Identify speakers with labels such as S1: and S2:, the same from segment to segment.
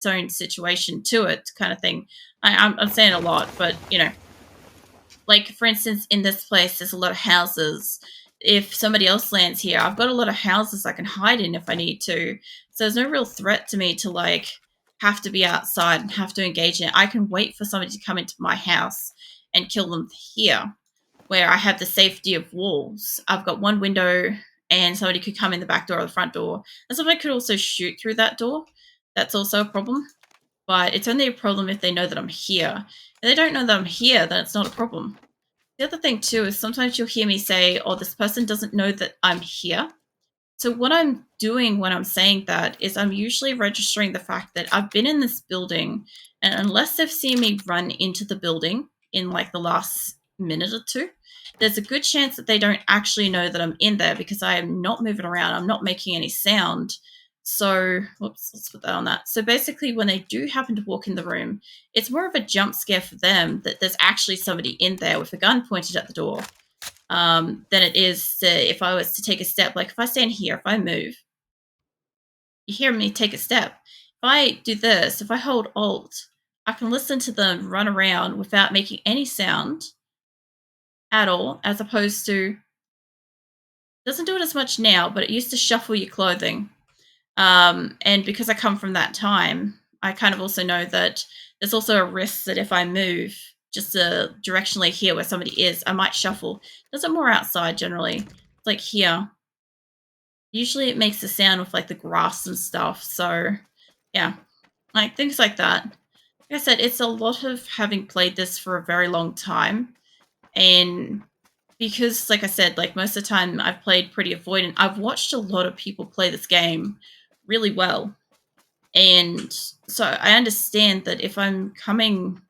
S1: own situation to it, kind of thing. I'm saying a lot, but you know, like for instance, in this place, there's a lot of houses. If somebody else lands here, I've got a lot of houses I can hide in if I need to. So there's no real threat to me to like have to be outside and have to engage in it. I can wait for somebody to come into my house and kill them here, where I have the safety of walls. I've got one window and somebody could come in the back door or the front door. And somebody could also shoot through that door. That's also a problem. But it's only a problem if they know that I'm here. If they don't know that I'm here, then it's not a problem. The other thing too is sometimes you'll hear me say, oh, this person doesn't know that I'm here. So what I'm doing when I'm saying that is I'm usually registering the fact that I've been in this building, and unless they've seen me run into the building in like the last minute or two, there's a good chance that they don't actually know that I'm in there because I am not moving around. I'm not making any sound. So, whoops, let's put that on that. So basically, when they do happen to walk in the room, it's more of a jump scare for them that there's actually somebody in there with a gun pointed at the door than it is if I was to take a step. Like if I stand here, if I move, you hear me take a step. If I do this, if I hold Alt, I can listen to them run around without making any sound at all, as opposed to, doesn't do it as much now, but it used to shuffle your clothing. And because I come from that time, I kind of also know that there's also a risk that if I move just directionally here where somebody is, I might shuffle. Does it more outside generally? It's like here. Usually it makes a sound with like the grass and stuff. So yeah, like things like that. Like I said, it's a lot of having played this for a very long time. And because, like I said, like most of the time I've played pretty avoidant, I've watched a lot of people play this game really well. And so I understand that if I'm coming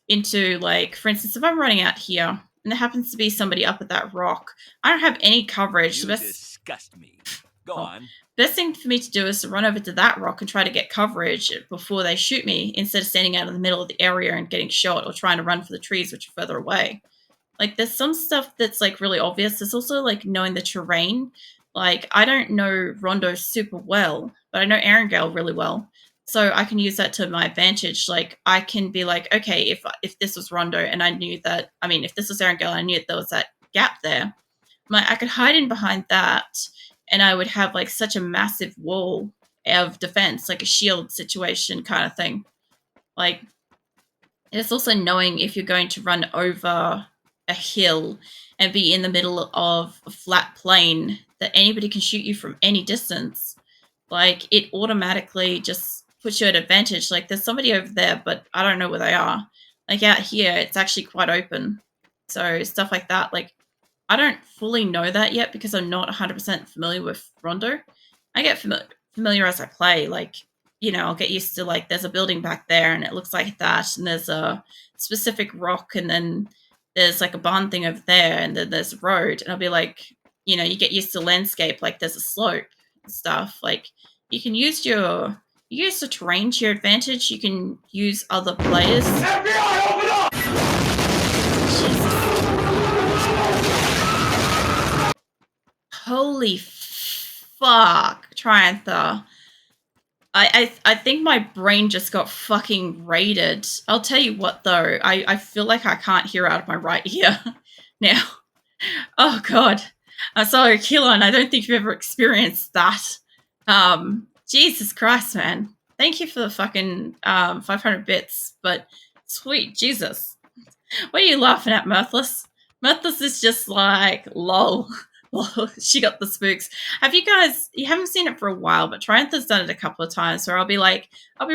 S1: into, like, for instance, if I'm running out here and there happens to be somebody up at that rock, I don't have any coverage.
S2: You disgust me. Go on.
S1: Best thing for me to do is to run over to that rock and try to get coverage before they shoot me instead of standing out in the middle of the area and getting shot or trying to run for the trees, which are further away. Like, there's some stuff that's, like, really obvious. There's also, like, knowing the terrain. Like, I don't know Rondo super well, but I know Erangel really well. So I can use that to my advantage. Like, I can be like, okay, if this was Rondo and I knew that, I mean, if this was Erangel and I knew that there was that gap there, I could hide in behind that and I would have, like, such a massive wall of defense, like a shield situation kind of thing. Like, it's also knowing if you're going to run over a hill and be in the middle of a flat plain that anybody can shoot you from any distance. Like, it automatically just puts you at advantage. Like, there's somebody over there, but I don't know where they are. Like, out here, it's actually quite open. So stuff like that. Like, I don't fully know that yet because I'm not 100% familiar with Rondo. I get familiar as I play. Like, you know, I'll get used to, like, there's a building back there and it looks like that, and there's a specific rock, and then there's like a barn thing over there, and then there's a road, and I'll be like, you know, you get used to landscape, like there's a slope and stuff. Like, you can use the terrain to your advantage. You can use other players.
S3: FBI, open up!
S1: Holy fuck, Triantha. I think my brain just got fucking raided. I'll tell you what, though. I feel like I can't hear out of my right ear now. Oh, God. I'm sorry, Keelan. I don't think you've ever experienced that. Jesus Christ, man. Thank you for the fucking 500 bits, but sweet Jesus. What are you laughing at, Mirthless? Mirthless is just like, lol. She got the spooks. You haven't seen it for a while, but Triantha's done it a couple of times where I'll be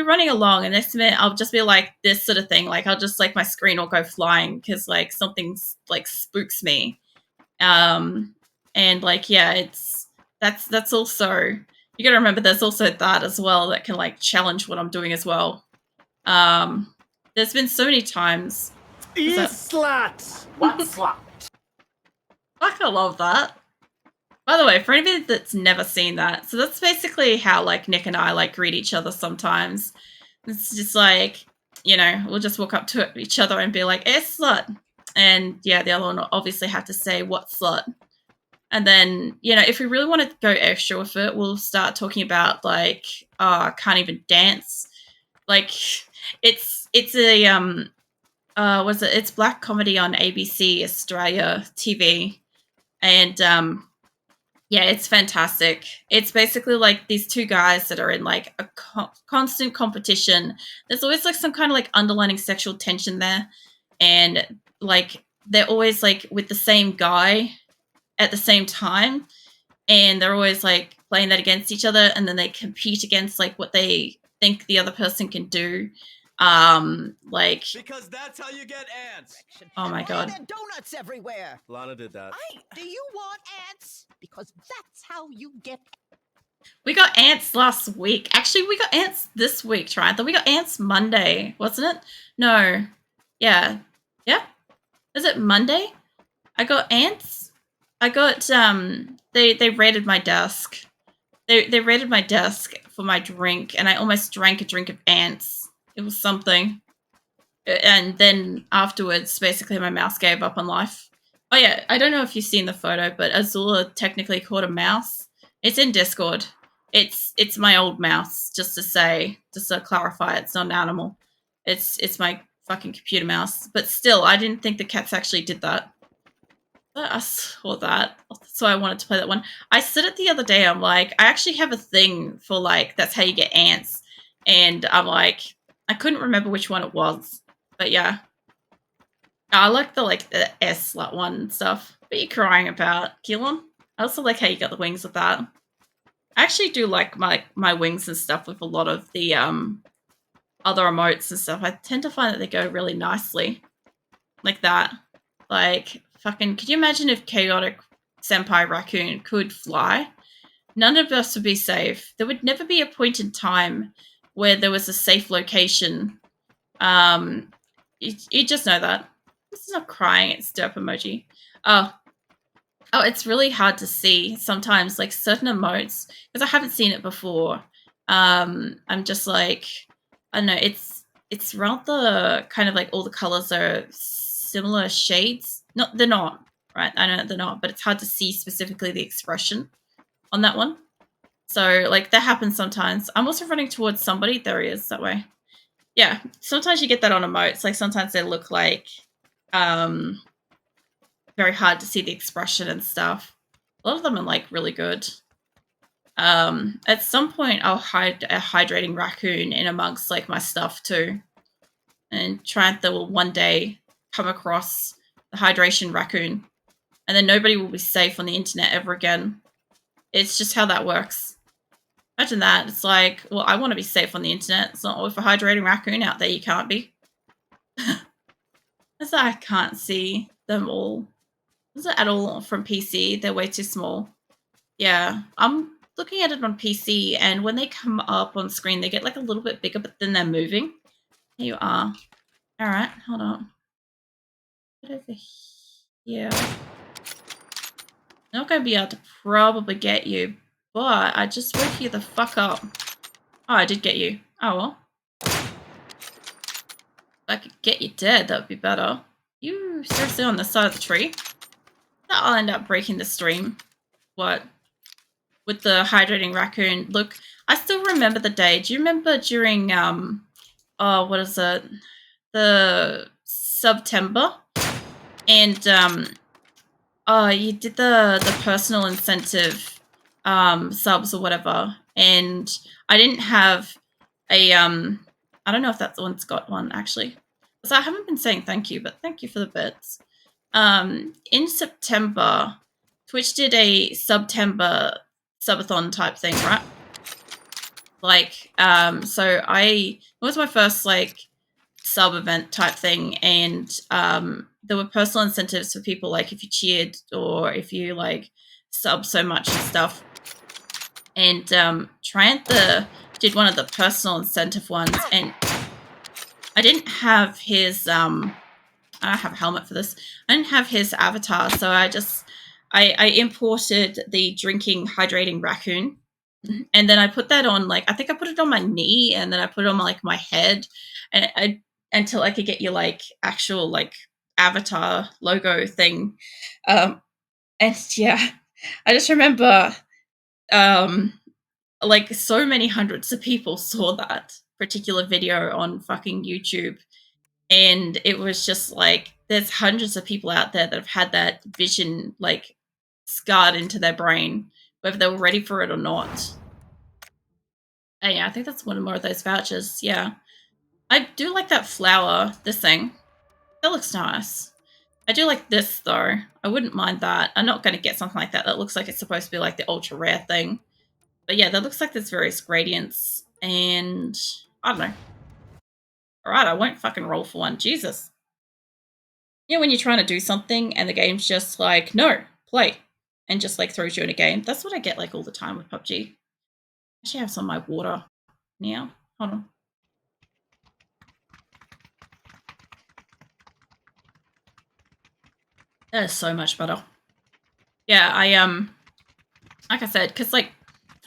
S1: running along, and next minute I'll just be like this sort of thing. Like, I'll just, like, my screen will go flying because, like, something, like, spooks me. And, like, yeah, that's also, you gotta remember there's also that as well that can, like, challenge what I'm doing as well. There's been so many times.
S3: Slut! What slut?
S1: Fuck, I love that. By the way, for anybody that's never seen that, so that's basically how, like, Nick and I, like, greet each other sometimes. It's just like, you know, we'll just walk up to each other and be like, slut. And, yeah, the other one will obviously have to say, what slut? And then, you know, if we really want to go extra with it, we'll start talking about, like, can't even dance. Like, it's a was it? It's black comedy on ABC Australia TV, and yeah, it's fantastic. It's basically like these two guys that are in like a constant competition. There's always like some kind of like underlining sexual tension there, and like they're always like with the same guy at the same time, and they're always like playing that against each other, and then they compete against like what they think the other person can do. Like,
S2: Because that's how you get ants.
S1: oh my
S4: Why
S1: god.
S4: are there donuts everywhere?
S2: Lana did that.
S4: Do you want ants? Because that's how you get.
S1: We got ants last week. Actually, we got ants this week, Triantha. We got ants Monday, wasn't it? No. Yeah. Yeah? Is it Monday? I got ants. I got they raided my desk. They raided my desk for my drink, and I almost drank a drink of ants. It was something. And then afterwards, basically my mouse gave up on life. Oh yeah, I don't know if you've seen the photo, but Azula technically caught a mouse. It's in Discord. It's my old mouse, just to clarify, it's not an animal. It's my fucking computer mouse. But still, I didn't think the cats actually did that. But I saw that, so I wanted to play that one. I said it the other day, I'm like, I actually have a thing for like, that's how you get ants. And I'm like, I couldn't remember which one it was. But yeah. I like the S-slut one and stuff. What are you crying about, Keelan? I also like how you got the wings with that. I actually do like my wings and stuff with a lot of the other emotes and stuff. I tend to find that they go really nicely. Like that. Like, fucking, could you imagine if Chaotic Senpai Raccoon could fly? None of us would be safe. There would never be a point in time where there was a safe location. You just know that. This is not crying, it's derp emoji. Oh, it's really hard to see sometimes, like certain emotes, because I haven't seen it before. I'm just like, I don't know, it's rather kind of like all the colors are similar shades. No, they're not, right? I know they're not, but it's hard to see specifically the expression on that one. So, like, that happens sometimes. I'm also running towards somebody. There he is, that way. Yeah, sometimes you get that on emotes. Like, sometimes they look like very hard to see the expression and stuff. A lot of them are like really good. At some point I'll hide a hydrating raccoon in amongst like my stuff too, and Trantha will one day come across the hydration raccoon, and then nobody will be safe on the internet ever again. It's just how that works. Imagine that. It's like, well, I want to be safe on the internet. It's not with a hydrating raccoon out there. You can't be. As I can't see them all. Is it at all from PC? They're way too small. Yeah, I'm looking at it on PC, and when they come up on screen, they get like a little bit bigger, but then they're moving. Here you are. All right, hold on. Get over here. Not gonna be able to probably get you, but I just woke you the fuck up. Oh, I did get you. Oh well. If I could get you dead, that would be better. You seriously on the side of the tree? I'll end up breaking the stream. What? With the hydrating raccoon. Look, I still remember the day. Do you remember during oh, what is it? The September? And oh, you did the personal incentive subs or whatever. And I didn't have a I don't know if that one's got one actually. Because I haven't been saying thank you, but thank you for the bits. In September, Twitch did a September subathon type thing, right? Like, so it was my first like sub event type thing, and there were personal incentives for people, like if you cheered or if you like sub so much and stuff. And Triantha did one of the personal incentive ones, and I didn't have his I don't have a helmet for this. I didn't have his avatar, so I imported the drinking hydrating raccoon, and then I put that on, like, I think I put it on my knee, and then I put it on like my head, and until I could get your like actual like avatar logo thing. And yeah, I just remember like so many hundreds of people saw that. particular video on fucking YouTube, and it was just like there's hundreds of people out there that have had that vision like scarred into their brain, whether they were ready for it or not. And yeah, I think that's one more of those vouchers. Yeah, I do like that flower. This thing, that looks nice. I do like this though. I wouldn't mind that. I'm not going to get something like that. That looks like it's supposed to be like the ultra rare thing. But yeah, that looks like there's various gradients. And I don't know. Alright, I won't fucking roll for one. Jesus. You know when you're trying to do something and the game's just like, no, play. And just like throws you in a game. That's what I get like all the time with PUBG. I actually have some of my water now. Hold on. That is so much better. Yeah, like I said, because like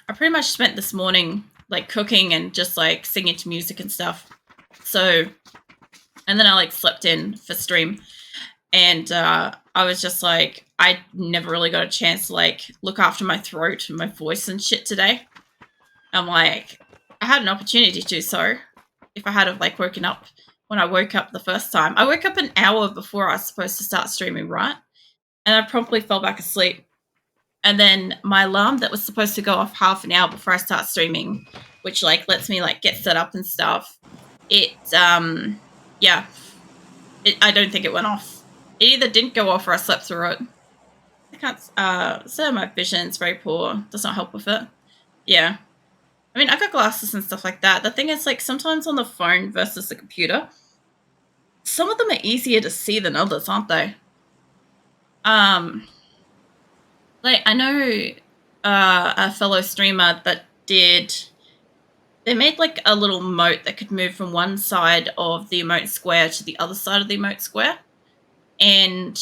S1: I pretty much spent this morning like cooking and just like singing to music and stuff. So, and then I like slept in for stream, and I was just like, I never really got a chance to like look after my throat and my voice and shit today. I'm like, I had an opportunity to do so if I had have like woken up when I woke up the first time. I woke up an hour before I was supposed to start streaming, right? And I promptly fell back asleep. And then my alarm that was supposed to go off half an hour before I start streaming, which like lets me like get set up and stuff. Yeah, I don't think it went off. It either didn't go off or I slept through it. I can't, so my vision's very poor. Does not help with it. Yeah. I mean, I got glasses and stuff like that. The thing is, like, sometimes on the phone versus the computer, some of them are easier to see than others, aren't they? Like, I know a fellow streamer that they made, like, a little emote that could move from one side of the emote square to the other side of the emote square. And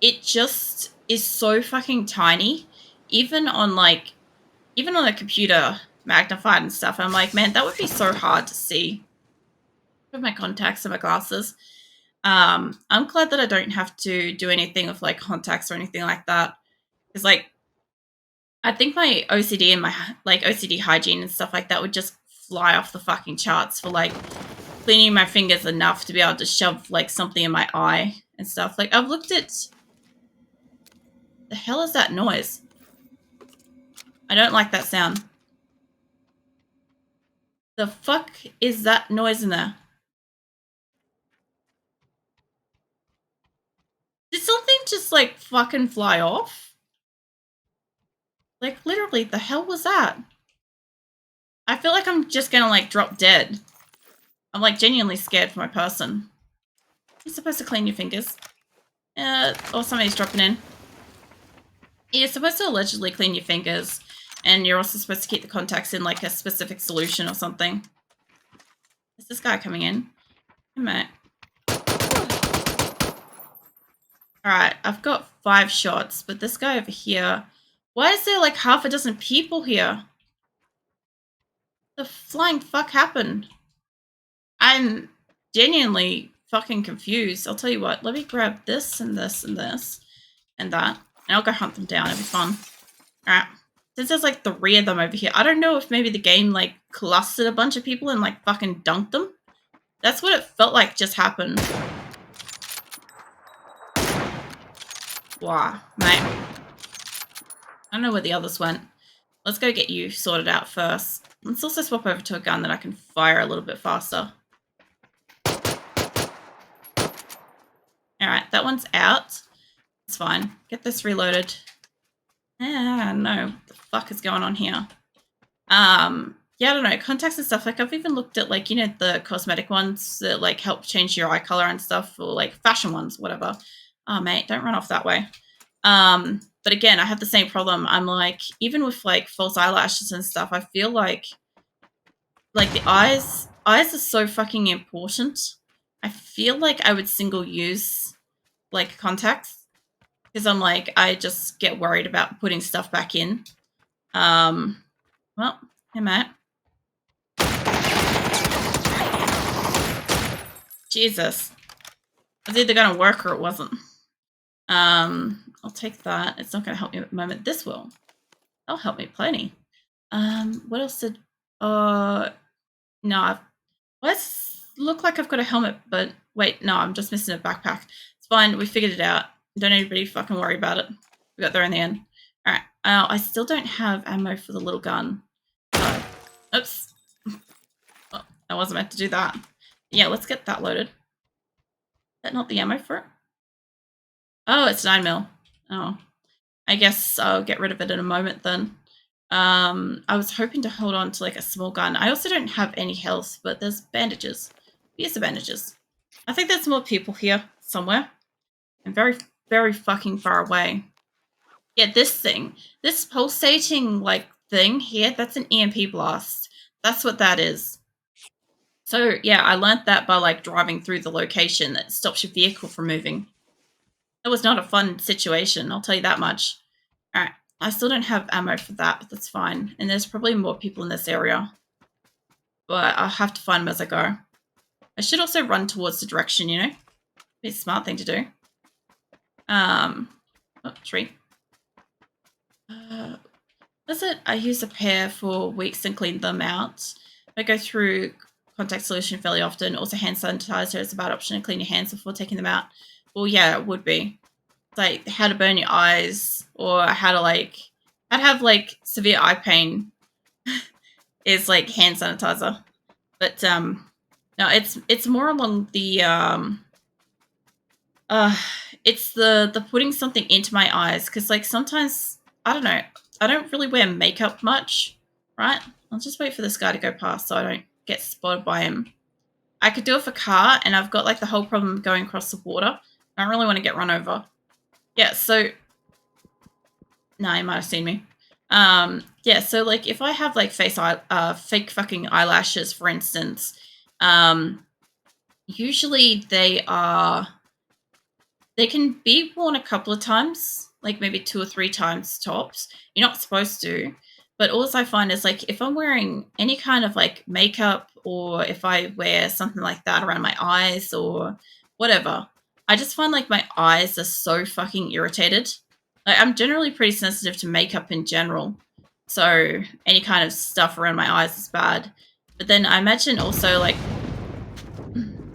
S1: it just is so fucking tiny. Even on a computer magnified and stuff, I'm like, man, that would be so hard to see with my contacts and my glasses. I'm glad that I don't have to do anything with like contacts or anything like that. Because like, I think my OCD and my like OCD hygiene and stuff like that would just fly off the fucking charts for like cleaning my fingers enough to be able to shove like something in my eye and stuff. Like I've looked at, the hell is that noise? I don't like that sound. The fuck is that noise in there? Did something just like fucking fly off? Like literally, the hell was that? I feel like I'm just gonna like drop dead. I'm like genuinely scared for my person. You're supposed to clean your fingers. Or somebody's dropping in. You're supposed to allegedly clean your fingers, and you're also supposed to keep the contacts in like a specific solution or something. Is this guy coming in? Hey, mate. Alright, I've got 5 shots, but this guy over here... Why is there like half a dozen people here? The flying fuck happened? I'm genuinely fucking confused. I'll tell you what, let me grab this and this and this and that, and I'll go hunt them down. It'll be fun. Alright. Since there's like 3 of them over here, I don't know if maybe the game like clustered a bunch of people and like fucking dunked them. That's what it felt like just happened. Wow, mate. I don't know where the others went. Let's go get you sorted out first. Let's also swap over to a gun that I can fire a little bit faster. Alright, that one's out. It's fine. Get this reloaded. No. What the fuck is going on here? Yeah, I don't know. Contacts and stuff. Like, I've even looked at, like, you know, the cosmetic ones that, like, help change your eye color and stuff. Or, like, fashion ones, whatever. Oh, mate, don't run off that way. But again, I have the same problem. I'm like, even with like false eyelashes and stuff, I feel like the eyes are so fucking important. I feel like I would single use like contacts because I'm like, I just get worried about putting stuff back in. Well, hey mate. Jesus. It was either gonna work or it wasn't. I'll take that. It's not going to help me at the moment. This will. That'll help me plenty. What else did... No, let's look like I've got a helmet, but wait, no, I'm just missing a backpack. It's fine, we figured it out. Don't anybody fucking worry about it. We got there in the end. Alright, I still don't have ammo for the little gun. Oops. Oh, I wasn't meant to do that. Yeah, let's get that loaded. Is that not the ammo for it? Oh, it's 9mm. Oh. I guess I'll get rid of it in a moment then. I was hoping to hold on to like a small gun. I also don't have any health, but there's bandages. Here's the bandages. I think there's more people here somewhere. And very, very fucking far away. Yeah, this thing. This pulsating like thing here, that's an EMP blast. That's what that is. So yeah, I learnt that by like driving through the location that stops your vehicle from moving. It was not a fun situation, I'll tell you that much. Alright, I still don't have ammo for that, but that's fine. And there's probably more people in this area. But I'll have to find them as I go. I should also run towards the direction, you know? Be a smart thing to do. Oh, tree. That's it. I use a pair for weeks and clean them out. I go through contact solution fairly often. Also, hand sanitizer is a bad option to clean your hands before taking them out. Well, yeah, it would be. It's like how to burn your eyes or how to have like severe eye pain is like hand sanitizer. But no, it's more along the it's the putting something into my eyes because like sometimes I don't know, I don't really wear makeup much, right? I'll just wait for this guy to go past so I don't get spotted by him. I could do it for car, and I've got like the whole problem going across the water. I don't really want to get run over. Yeah, so nah, he might have seen me. Yeah, so like if I have like fake fucking eyelashes, for instance, usually they can be worn a couple of times, like maybe 2 or 3 times tops. You're not supposed to, but all I find is like if I'm wearing any kind of like makeup or if I wear something like that around my eyes or whatever, I just find like my eyes are so fucking irritated. Like I'm generally pretty sensitive to makeup in general, so any kind of stuff around my eyes is bad. But then I imagine also like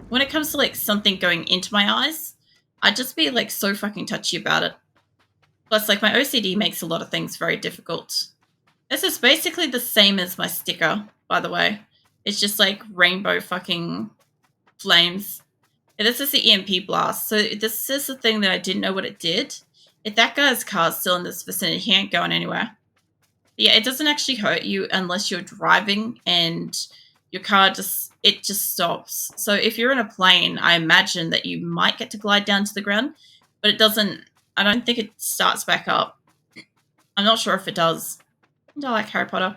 S1: when it comes to like something going into my eyes, I'd just be like so fucking touchy about it. Plus, like my OCD makes a lot of things very difficult. This is basically the same as my sticker, by the way. It's just like rainbow fucking flames. Yeah, this is the EMP blast. So this is the thing that I didn't know what it did. If that guy's car's still in this vicinity, he ain't going anywhere. But yeah, it doesn't actually hurt you unless you're driving and your car just stops. So if you're in a plane, I imagine that you might get to glide down to the ground, but it doesn't. I don't think it starts back up. I'm not sure if it does. I like Harry Potter.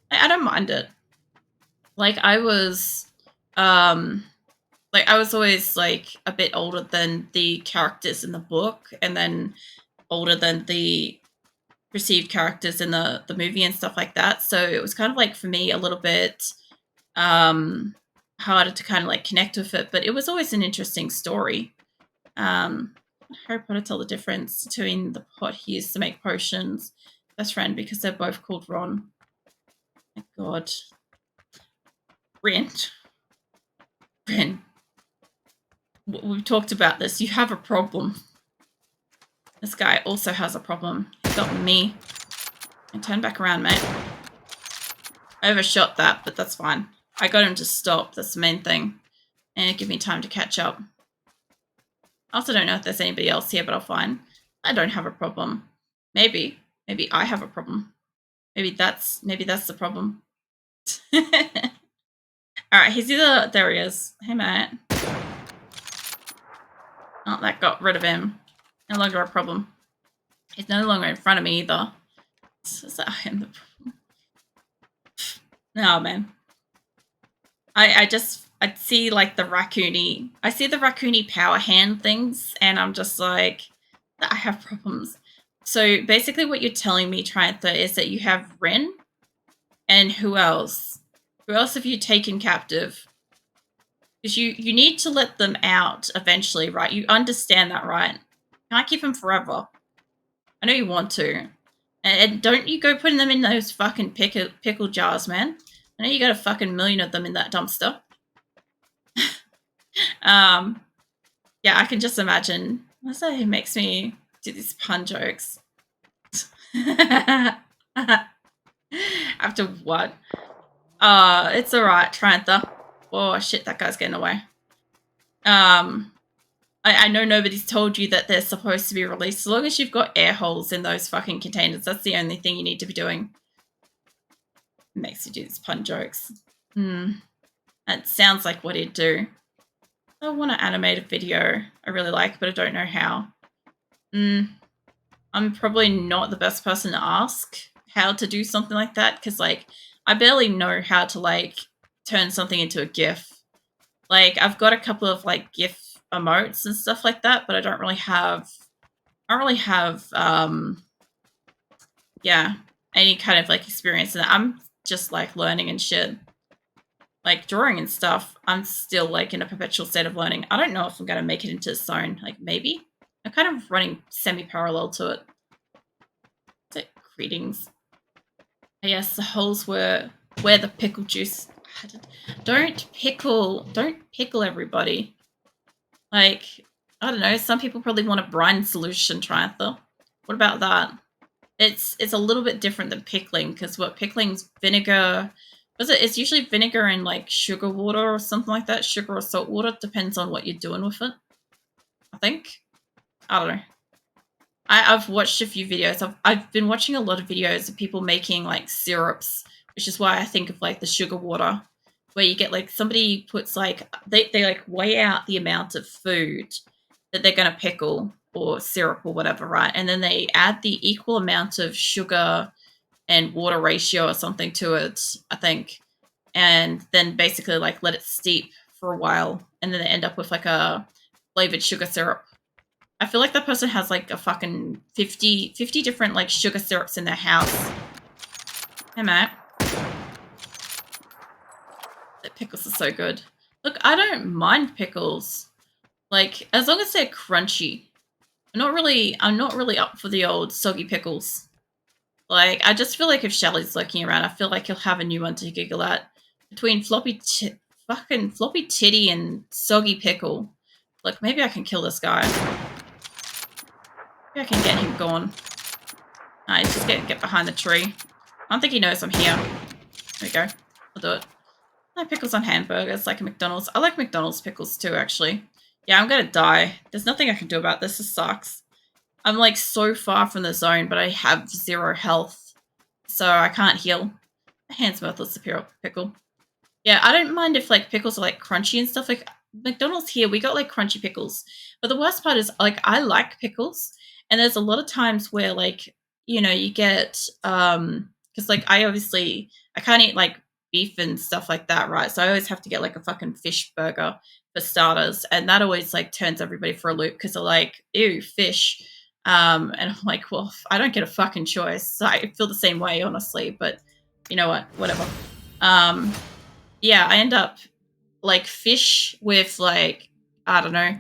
S1: I don't mind it. Like I was always like a bit older than the characters in the book, and then older than the perceived characters in the movie and stuff like that. So it was kind of like for me a little bit harder to kind of like connect with it, but it was always an interesting story. Harry Potter tell the difference between the pot he used to make potions, best friend, because they're both called Ron. My God. Rin. We've talked about this. You have a problem. This guy also has a problem. He's got me. And turn back around, mate. I overshot that, but that's fine. I got him to stop. That's the main thing. And it gave me time to catch up. I also don't know if there's anybody else here, but I'll find. I don't have a problem. Maybe. Maybe I have a problem. Maybe that's the problem. Alright, he's either... There he is. Hey, mate. Oh, that got rid of him. No longer a problem. He's no longer in front of me either. So I am the problem. No, man. I see like the raccoony. I see the raccoony power hand things, and I'm just like, I have problems. So basically, what you're telling me, Triantha, is that you have Ren, and who else? Who else have you taken captive? Because you need to let them out eventually, right? You understand that, right? Can't keep them forever. I know you want to. And don't you go putting them in those fucking pickle jars, man. I know you got a fucking million of them in that dumpster. Yeah, I can just imagine. That's how he makes me do these pun jokes. After what? It's alright, Trantha. Oh shit, that guy's getting away. I know nobody's told you that they're supposed to be released. As long as you've got air holes in those fucking containers, that's the only thing you need to be doing. It makes you do these pun jokes. That sounds like what he'd do. I want to animate a video I really like, but I don't know how. I'm probably not the best person to ask how to do something like that, because, like, I barely know how to, like, turn something into a GIF. Like, I've got a couple of, like, GIF emotes and stuff like that, but I don't really have, yeah, any kind of, like, experience in that. I'm just, like, learning and shit. Like, drawing and stuff, I'm still, like, in a perpetual state of learning. I don't know if I'm going to make it into a zone. Like, maybe? I'm kind of running semi-parallel to it. So, greetings. Yes, the holes were where the pickle juice... Don't pickle everybody. Like, I don't know, some people probably want a brine solution, Triantha. What about that? It's a little bit different than pickling, because what pickling's vinegar... It's usually vinegar and, like, sugar water or something like that. Sugar or salt water. Depends on what you're doing with it, I think. I don't know. I've watched a few videos. I've been watching a lot of videos of people making, like, syrups, which is why I think of, like, the sugar water, where you get, like, somebody puts, like, they like, weigh out the amount of food that they're going to pickle or syrup or whatever, right? And then they add the equal amount of sugar and water ratio or something to it, I think, and then basically, like, let it steep for a while, and then they end up with, like, a flavored sugar syrup. I feel like that person has, like, a fucking 50 different, like, sugar syrups in their house. Hey, Matt. The pickles are so good. Look, I don't mind pickles. Like, as long as they're crunchy. I'm not really up for the old soggy pickles. Like, I just feel like if Shelly's lurking around, I feel like he'll have a new one to giggle at. Between fucking floppy titty and soggy pickle. Like, maybe I can kill this guy. Maybe I can get him gone. Nice, just get behind the tree. I don't think he knows I'm here. There we go. I'll do it. I pickles on hamburgers, like a McDonald's. I like McDonald's pickles too, actually. Yeah, I'm gonna die. There's nothing I can do about this. This sucks. I'm, like, so far from the zone, but I have 0 health. So I can't heal. My hand's worthless, a pickle. Yeah, I don't mind if, like, pickles are, like, crunchy and stuff. Like, McDonald's here, we got, like, crunchy pickles. But the worst part is, like, I like pickles. And there's a lot of times where, like, you know, you get, because, like, I can't eat, like, beef and stuff like that, right? So I always have to get, like, a fucking fish burger for starters. And that always, like, turns everybody for a loop, because they're like, ew, fish. And I'm like, well, I don't get a fucking choice. So I feel the same way, honestly. But you know what? Whatever. Yeah, I end up, like, fish with, like, I don't know,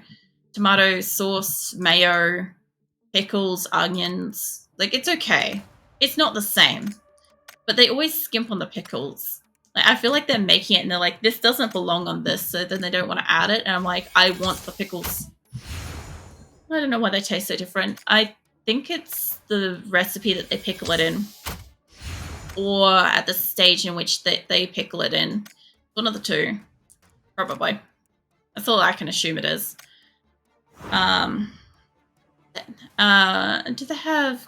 S1: tomato sauce, mayo, pickles, onions. Like, it's okay. It's not the same. But they always skimp on the pickles. Like, I feel like they're making it and they're like, this doesn't belong on this, so then they don't want to add it. And I'm like, I want the pickles. I don't know why they taste so different. I think it's the recipe that they pickle it in. Or at the stage in which they pickle it in. One of the two. Probably. That's all I can assume it is. Do they have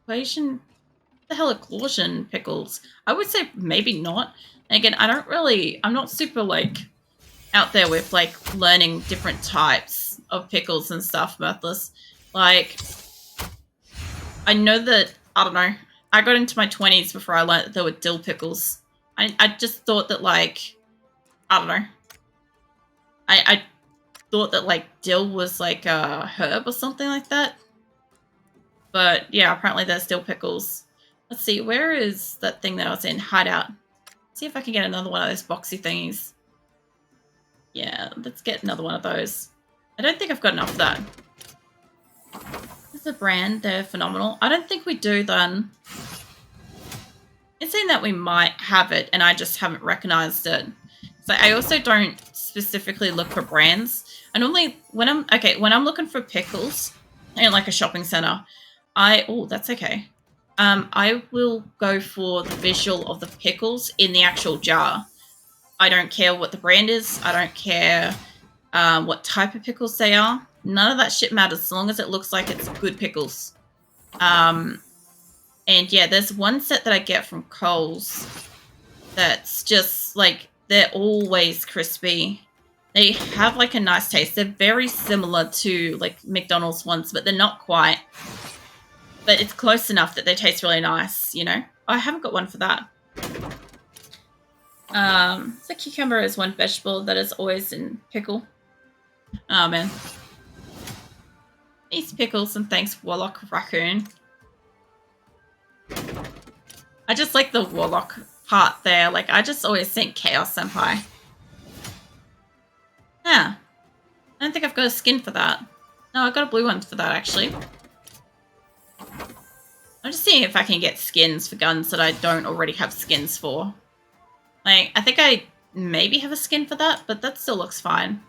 S1: Caucasian? What the hell are Caucasian pickles? I would say maybe not. And again, I'm not super, like, out there with, like, learning different types of pickles and stuff, Mirthless. Like, I know that, I don't know, I got into my 20s before I learned that there were dill pickles. I just thought that, like, I don't know. I thought that, like, dill was, like, a herb or something like that. But, yeah, apparently there's dill pickles. Let's see, where is that thing that I was in? Hideout. Let's see if I can get another one of those boxy thingies. Yeah, let's get another one of those. I don't think I've got enough of that. It's a brand, they're phenomenal. I don't think we do then. It's saying that we might have it and I just haven't recognized it. So I also don't specifically look for brands. I normally, when I'm looking for pickles in like a shopping center, that's okay. I will go for the visual of the pickles in the actual jar. I don't care what the brand is. I don't care what type of pickles they are. None of that shit matters as long as it looks like it's good pickles. And yeah, there's one set that I get from Coles that's just like, they're always crispy. They have like a nice taste. They're very similar to like McDonald's ones, but they're not quite. But it's close enough that they taste really nice, you know? I haven't got one for that. So cucumber is one vegetable that is always in pickle. Oh man. These pickles, and thanks Warlock Raccoon. I just like the Warlock part there. Like, I just always think Chaos Senpai. Yeah. I don't think I've got a skin for that. No, I've got a blue one for that, actually. I'm just seeing if I can get skins for guns that I don't already have skins for. Like, I think I maybe have a skin for that, but that still looks fine.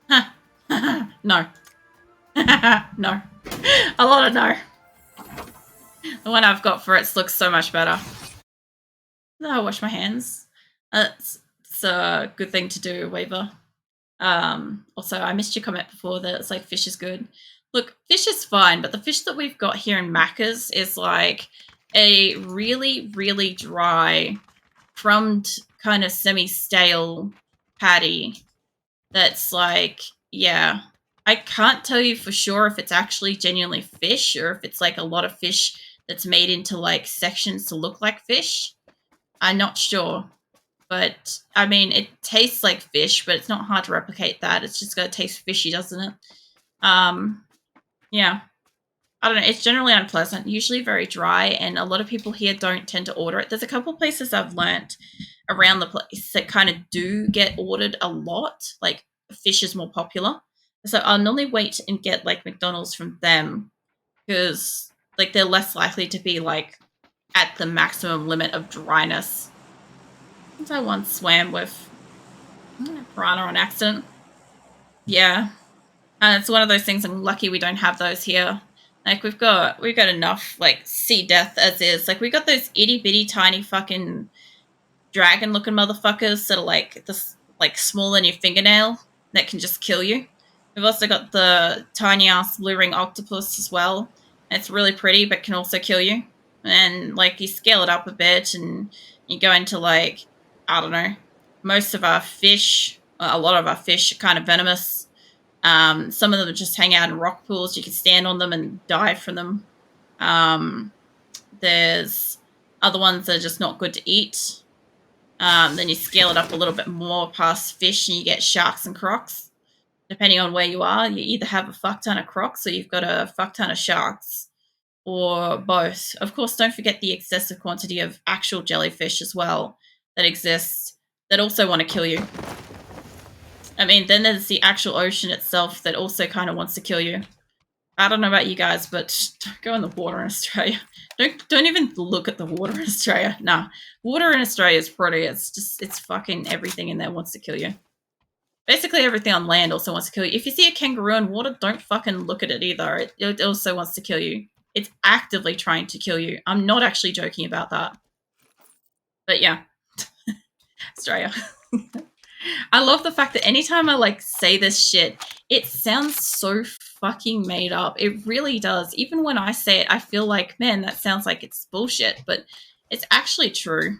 S1: Huh. No. No. A lot of no. The one I've got for it looks so much better. I'll wash my hands. It's a good thing to do, Weaver. Also, I missed your comment before that it's like fish is good. Look, fish is fine, but the fish that we've got here in Macca's is like a really, really dry, crumbed, kind of semi-stale patty that's like, yeah. I can't tell you for sure if it's actually genuinely fish or if it's like a lot of fish that's made into like sections to look like fish. I'm not sure. But, I mean, it tastes like fish, but it's not hard to replicate that. It's just going to taste fishy, doesn't it? Yeah. I don't know. It's generally unpleasant, usually very dry, and a lot of people here don't tend to order it. There's a couple places I've learnt around the place that kind of do get ordered a lot. Like, fish is more popular. So I'll normally wait and get, like, McDonald's from them because, like, they're less likely to be, like, at the maximum limit of dryness. I once swam with a piranha on accident. Yeah. And it's one of those things I'm lucky we don't have those here. Like, we've got enough, like, sea death as is. Like, we got those itty-bitty tiny fucking dragon-looking motherfuckers that are, like, this, like, smaller than your fingernail that can just kill you. We've also got the tiny-ass blue ring octopus as well. And it's really pretty, but can also kill you. And, like, you scale it up a bit and you go into, like, I don't know. Most of our fish, a lot of our fish are kind of venomous. Some of them just hang out in rock pools. You can stand on them and die from them. There's other ones that are just not good to eat. Then you scale it up a little bit more past fish and you get sharks and crocs. Depending on where you are, you either have a fuck ton of crocs or you've got a fuck ton of sharks. Or both. Of course, don't forget the excessive quantity of actual jellyfish as well that exists that also want to kill you. I mean, then there's the actual ocean itself that also kind of wants to kill you. I don't know about you guys, but don't go in the water in Australia. Don't even look at the water in Australia. Nah, water in Australia is pretty. It's fucking everything in there wants to kill you. Basically everything on land also wants to kill you. If you see a kangaroo in water, don't fucking look at it either. It also wants to kill you. It's actively trying to kill you. I'm not actually joking about that. But yeah. Australia. I love the fact that anytime I like say this shit, it sounds so fucking made up. It really does. Even when I say it, I feel like, man, that sounds like it's bullshit, but it's actually true.